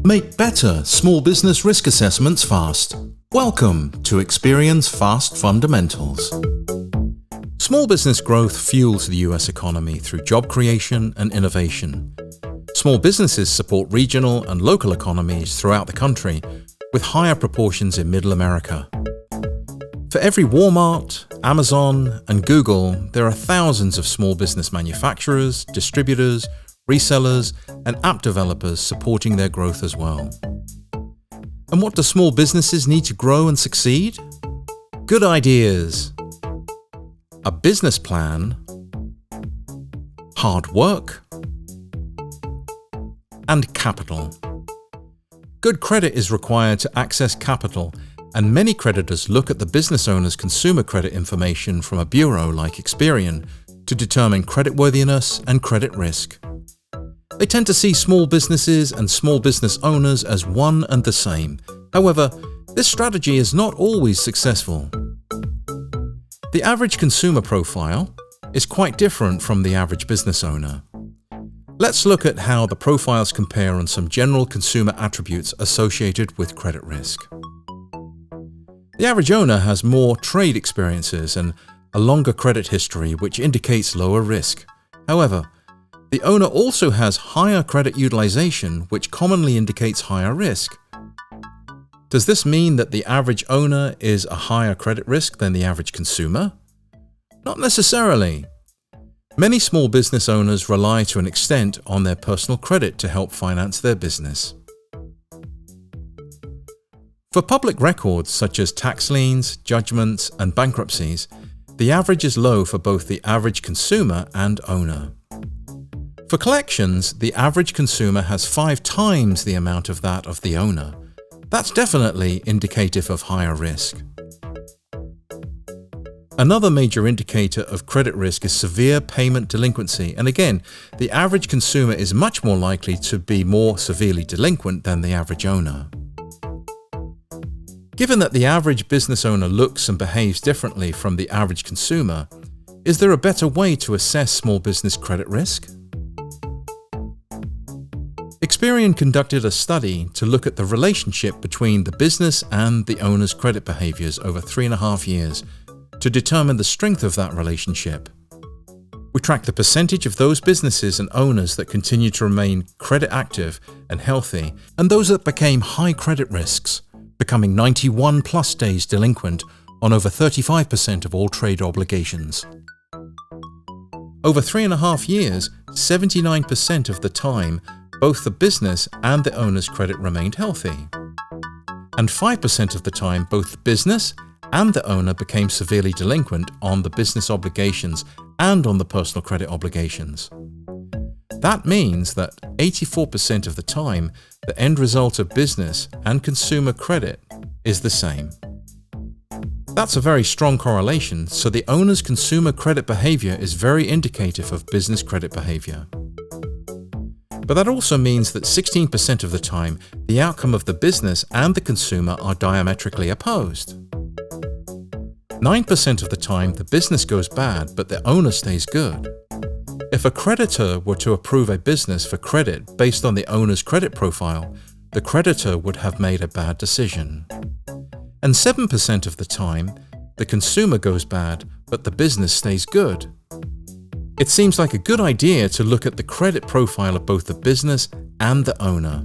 Make better small business risk assessments fast. Welcome to Experience Fast Fundamentals. Small business growth fuels the US economy through job creation and innovation. Small businesses support regional and local economies throughout the country, with higher proportions in Middle America. For every Walmart, Amazon, and Google, there are thousands of small business manufacturers, distributors, resellers, and app developers supporting their growth as well. And what do small businesses need to grow and succeed? Good ideas, a business plan, hard work, and capital. Good credit is required to access capital, and many creditors look at the business owner's consumer credit information from a bureau like Experian to determine creditworthiness and credit risk. They tend to see small businesses and small business owners as one and the same. However, this strategy is not always successful. The average consumer profile is quite different from the average business owner. Let's look at how the profiles compare on some general consumer attributes associated with credit risk. The average owner has more trade experiences and a longer credit history, which indicates lower risk. However, the owner also has higher credit utilization, which commonly indicates higher risk. Does this mean that the average owner is a higher credit risk than the average consumer? Not necessarily. Many small business owners rely to an extent on their personal credit to help finance their business. For public records such as tax liens, judgments, and bankruptcies, the average is low for both the average consumer and owner. For collections, the average consumer has 5 times the amount of that of the owner. That's definitely indicative of higher risk. Another major indicator of credit risk is severe payment delinquency, and again, the average consumer is much more likely to be more severely delinquent than the average owner. Given that the average business owner looks and behaves differently from the average consumer, is there a better way to assess small business credit risk? Experian conducted a study to look at the relationship between the business and the owner's credit behaviors over 3.5 years to determine the strength of that relationship. We tracked the percentage of those businesses and owners that continue to remain credit active and healthy, and those that became high credit risks, becoming 91 plus days delinquent on over 35% of all trade obligations. Over 3.5 years, 79% of the time, both the business and the owner's credit remained healthy. And 5% of the time, both the business and the owner became severely delinquent on the business obligations and on the personal credit obligations. That means that 84% of the time, the end result of business and consumer credit is the same. That's a very strong correlation, so the owner's consumer credit behavior is very indicative of business credit behavior. But that also means that 16% of the time, the outcome of the business and the consumer are diametrically opposed. 9% of the time, the business goes bad, but the owner stays good. If a creditor were to approve a business for credit based on the owner's credit profile, the creditor would have made a bad decision. And 7% of the time, the consumer goes bad, but the business stays good. It seems like a good idea to look at the credit profile of both the business and the owner.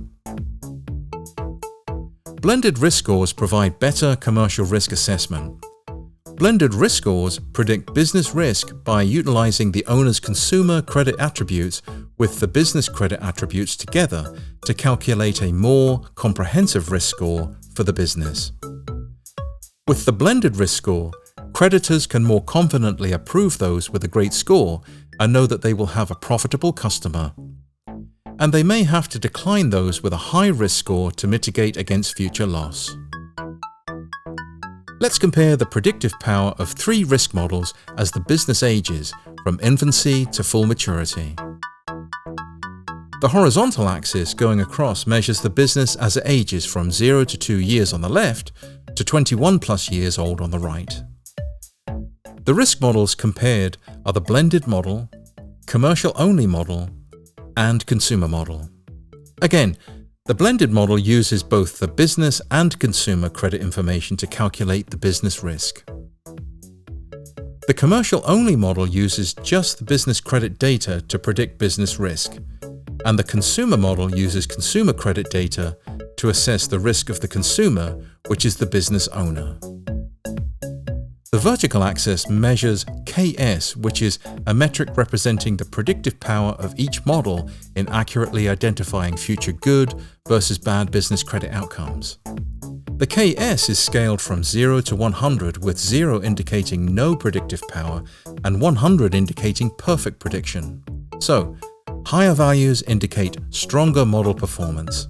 Blended risk scores provide better commercial risk assessment. Blended risk scores predict business risk by utilizing the owner's consumer credit attributes with the business credit attributes together to calculate a more comprehensive risk score for the business. With the blended risk score, creditors can more confidently approve those with a great score and know that they will have a profitable customer. And they may have to decline those with a high risk score to mitigate against future loss. Let's compare the predictive power of 3 risk models as the business ages, from infancy to full maturity. The horizontal axis going across measures the business as it ages from 0 to 2 years on the left to 21 plus years old on the right. The risk models compared are the blended model, commercial-only model, and consumer model. Again, The blended model uses both the business and consumer credit information to calculate the business risk. The commercial-only model uses just the business credit data to predict business risk, and the consumer model uses consumer credit data to assess the risk of the consumer, which is the business owner. The vertical axis measures KS, which is a metric representing the predictive power of each model in accurately identifying future good versus bad business credit outcomes. The KS is scaled from 0 to 100, with 0 indicating no predictive power and 100 indicating perfect prediction. So, higher values indicate stronger model performance.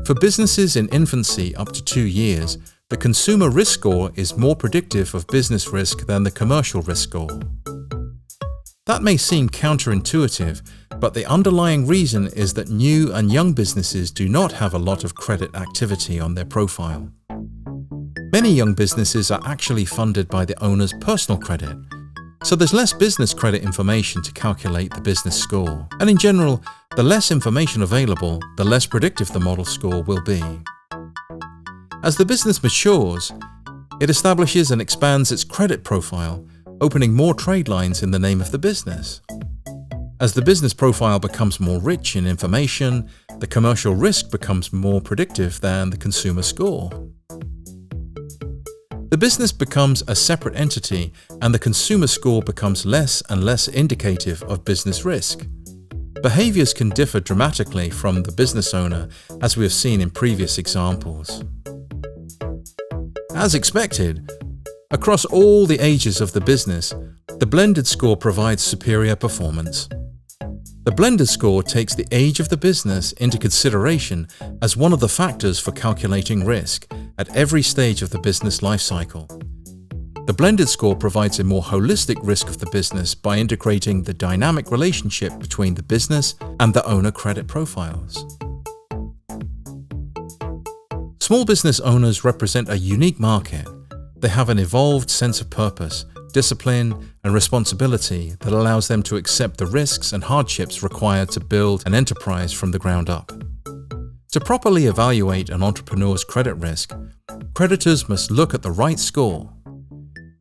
For businesses in infancy up to 2 years, the consumer risk score is more predictive of business risk than the commercial risk score. That may seem counterintuitive, but the underlying reason is that new and young businesses do not have a lot of credit activity on their profile. Many young businesses are actually funded by the owner's personal credit, so there's less business credit information to calculate the business score. And in general, the less information available, the less predictive the model score will be. As the business matures, it establishes and expands its credit profile, opening more trade lines in the name of the business. As the business profile becomes more rich in information, the commercial risk becomes more predictive than the consumer score. The business becomes a separate entity, and the consumer score becomes less and less indicative of business risk. Behaviors can differ dramatically from the business owner, as we have seen in previous examples. As expected, across all the ages of the business, the blended score provides superior performance. The blended score takes the age of the business into consideration as one of the factors for calculating risk at every stage of the business life cycle. The blended score provides a more holistic risk of the business by integrating the dynamic relationship between the business and the owner credit profiles. Small business owners represent a unique market. They have an evolved sense of purpose, discipline, and responsibility that allows them to accept the risks and hardships required to build an enterprise from the ground up. To properly evaluate an entrepreneur's credit risk, creditors must look at the right score.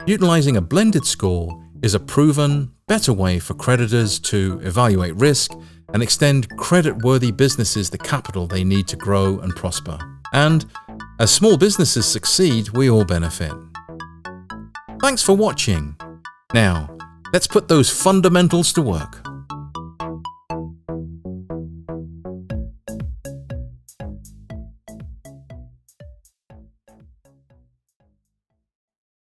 Utilizing a blended score is a proven, better way for creditors to evaluate risk and extend credit-worthy businesses the capital they need to grow and prosper. And as small businesses succeed, we all benefit. Thanks for watching. Now, let's put those fundamentals to work.